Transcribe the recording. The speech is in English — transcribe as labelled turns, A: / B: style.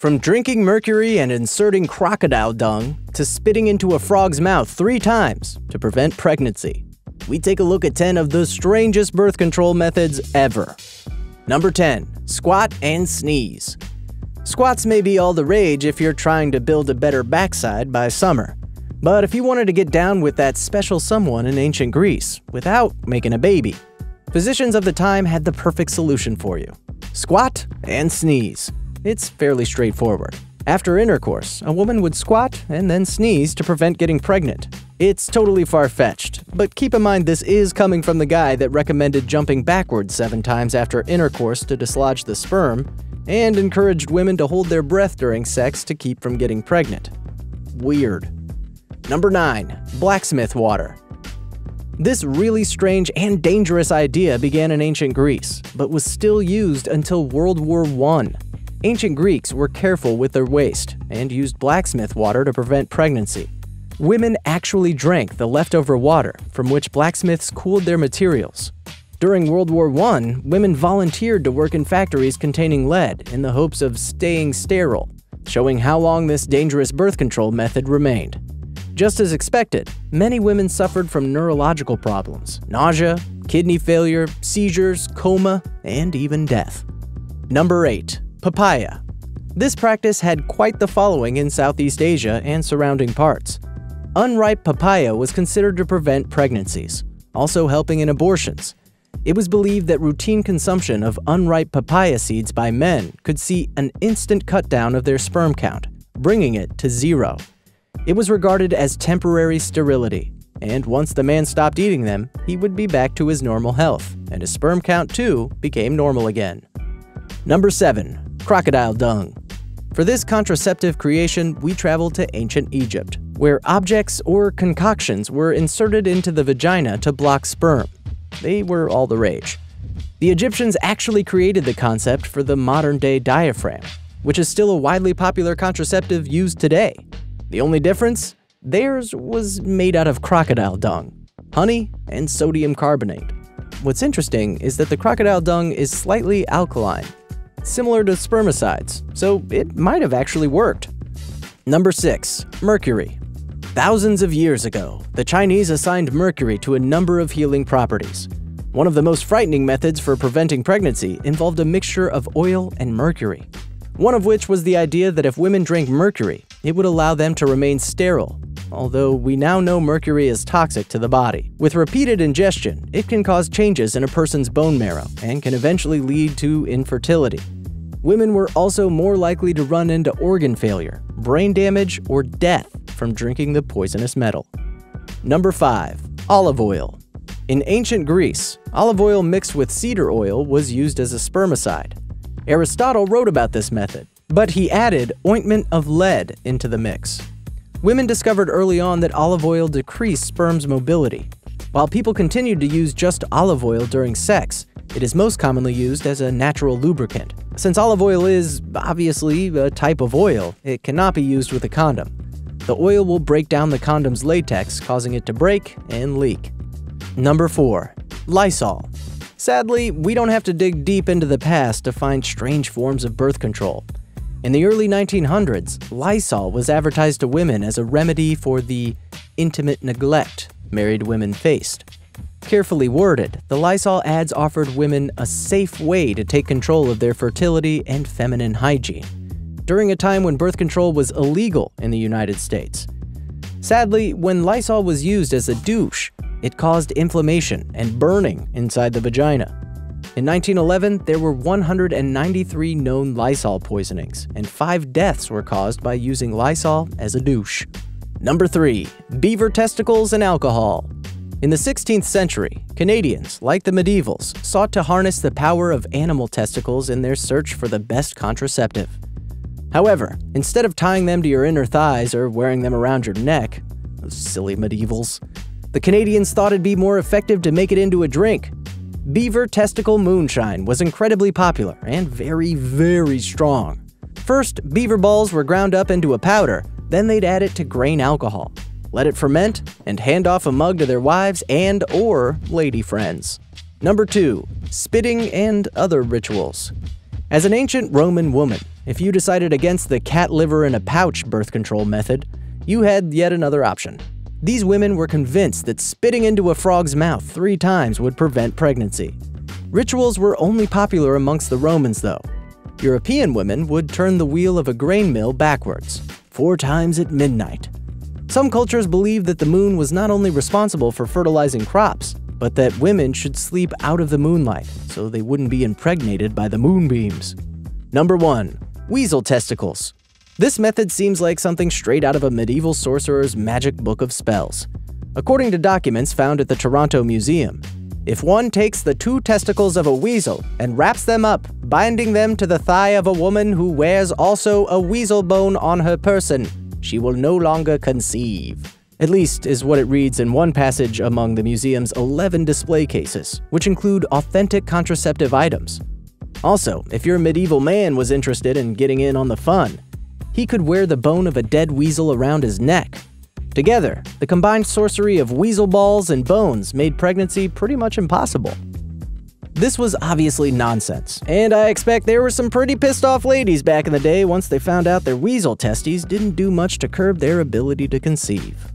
A: From drinking mercury and inserting crocodile dung, to spitting into a frog's mouth 3 times to prevent pregnancy, we take a look at 10 of the strangest birth control methods ever. Number 10. Squat and sneeze. Squats may be all the rage if you're trying to build a better backside by summer. But if you wanted to get down with that special someone in ancient Greece without making a baby, physicians of the time had the perfect solution for you. Squat and sneeze. It's fairly straightforward. After intercourse, a woman would squat and then sneeze to prevent getting pregnant. It's totally far-fetched, but keep in mind this is coming from the guy that recommended jumping backwards 7 times after intercourse to dislodge the sperm, and encouraged women to hold their breath during sex to keep from getting pregnant. Weird. Number 9. Blacksmith water. This really strange and dangerous idea began in ancient Greece, but was still used until World War I. Ancient Greeks were careful with their waste and used blacksmith water to prevent pregnancy. Women actually drank the leftover water from which blacksmiths cooled their materials. During World War I, women volunteered to work in factories containing lead in the hopes of staying sterile, showing how long this dangerous birth control method remained. Just as expected, many women suffered from neurological problems, nausea, kidney failure, seizures, coma, and even death. Number 8. Papaya. This practice had quite the following in Southeast Asia and surrounding parts. Unripe papaya was considered to prevent pregnancies, also helping in abortions. It was believed that routine consumption of unripe papaya seeds by men could see an instant cut down of their sperm count, bringing it to 0. It was regarded as temporary sterility, and once the man stopped eating them, he would be back to his normal health, and his sperm count too became normal again. Number 7. Crocodile dung. For this contraceptive creation, we travel to ancient Egypt, where objects or concoctions were inserted into the vagina to block sperm. They were all the rage. The Egyptians actually created the concept for the modern-day diaphragm, which is still a widely popular contraceptive used today. The only difference? Theirs was made out of crocodile dung, honey, and sodium carbonate. What's interesting is that the crocodile dung is slightly alkaline, similar to spermicides, so it might have actually worked. Number 6. Mercury. Thousands of years ago, the Chinese assigned mercury to a number of healing properties. One of the most frightening methods for preventing pregnancy involved a mixture of oil and mercury. One of which was the idea that if women drank mercury, it would allow them to remain sterile, although we now know mercury is toxic to the body. With repeated ingestion, it can cause changes in a person's bone marrow and can eventually lead to infertility. Women were also more likely to run into organ failure, brain damage, or death from drinking the poisonous metal. Number 5. Olive oil. In ancient Greece, olive oil mixed with cedar oil was used as a spermicide. Aristotle wrote about this method, but he added ointment of lead into the mix. Women discovered early on that olive oil decreased sperm's mobility. While people continued to use just olive oil during sex, it is most commonly used as a natural lubricant. Since olive oil is, obviously, a type of oil, it cannot be used with a condom. The oil will break down the condom's latex, causing it to break and leak. Number 4. Lysol. Sadly, we don't have to dig deep into the past to find strange forms of birth control. In the early 1900s, Lysol was advertised to women as a remedy for the intimate neglect married women faced. Carefully worded, the Lysol ads offered women a safe way to take control of their fertility and feminine hygiene, during a time when birth control was illegal in the United States. Sadly, when Lysol was used as a douche, it caused inflammation and burning inside the vagina. In 1911, there were 193 known Lysol poisonings, and 5 deaths were caused by using Lysol as a douche. Number 3. Beaver testicles and alcohol. In the 16th century, Canadians, like the medievals, sought to harness the power of animal testicles in their search for the best contraceptive. However, instead of tying them to your inner thighs or wearing them around your neck, those silly medievals, the Canadians thought it'd be more effective to make it into a drink. Beaver testicle moonshine was incredibly popular and very, very strong. First, beaver balls were ground up into a powder, then they'd add it to grain alcohol, let it ferment, and hand off a mug to their wives and/or lady friends. Number 2. Spitting and other rituals. As an ancient Roman woman, if you decided against the cat liver in a pouch birth control method, you had yet another option. These women were convinced that spitting into a frog's mouth 3 times would prevent pregnancy. Rituals were only popular amongst the Romans, though. European women would turn the wheel of a grain mill backwards, 4 times at midnight. Some cultures believed that the moon was not only responsible for fertilizing crops, but that women should sleep out of the moonlight so they wouldn't be impregnated by the moonbeams. Number 1. Weasel testicles. This method seems like something straight out of a medieval sorcerer's magic book of spells. According to documents found at the Toronto Museum, if one takes the 2 testicles of a weasel and wraps them up, binding them to the thigh of a woman who wears also a weasel bone on her person, she will no longer conceive. At least is what it reads in one passage among the museum's 11 display cases, which include authentic contraceptive items. Also, if your medieval man was interested in getting in on the fun, he could wear the bone of a dead weasel around his neck. Together, the combined sorcery of weasel balls and bones made pregnancy pretty much impossible. This was obviously nonsense, and I expect there were some pretty pissed off ladies back in the day once they found out their weasel testes didn't do much to curb their ability to conceive.